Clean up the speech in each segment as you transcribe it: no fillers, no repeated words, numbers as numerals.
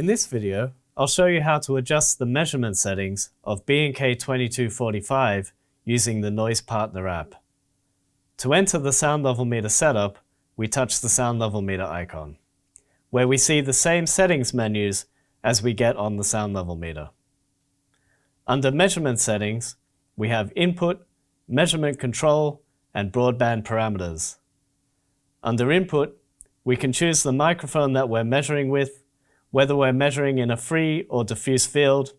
In this video, I'll show you how to adjust the measurement settings of B&K 2245 using the Noise Partner app. To enter the sound level meter setup, we touch the sound level meter icon, where we see the same settings menus as we get on the sound level meter. Under Measurement Settings, we have Input, Measurement Control, and Broadband Parameters. Under Input, we can choose the microphone that we're measuring with, whether we're measuring in a free or diffuse field,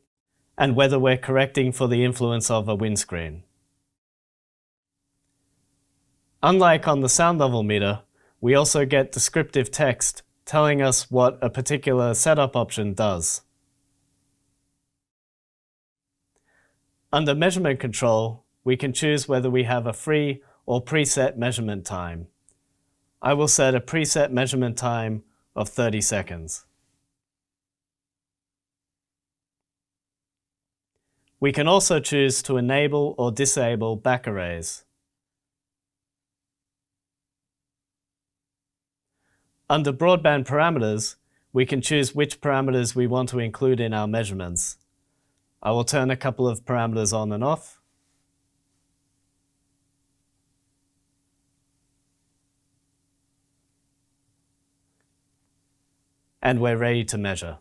and whether we're correcting for the influence of a windscreen. Unlike on the sound level meter, we also get descriptive text telling us what a particular setup option does. Under Measurement Control, we can choose whether we have a free or preset measurement time. I will set a preset measurement time of 30 seconds. We can also choose to enable or disable back arrays. Under Broadband Parameters, we can choose which parameters we want to include in our measurements. I will turn a couple of parameters on and off. And we're ready to measure.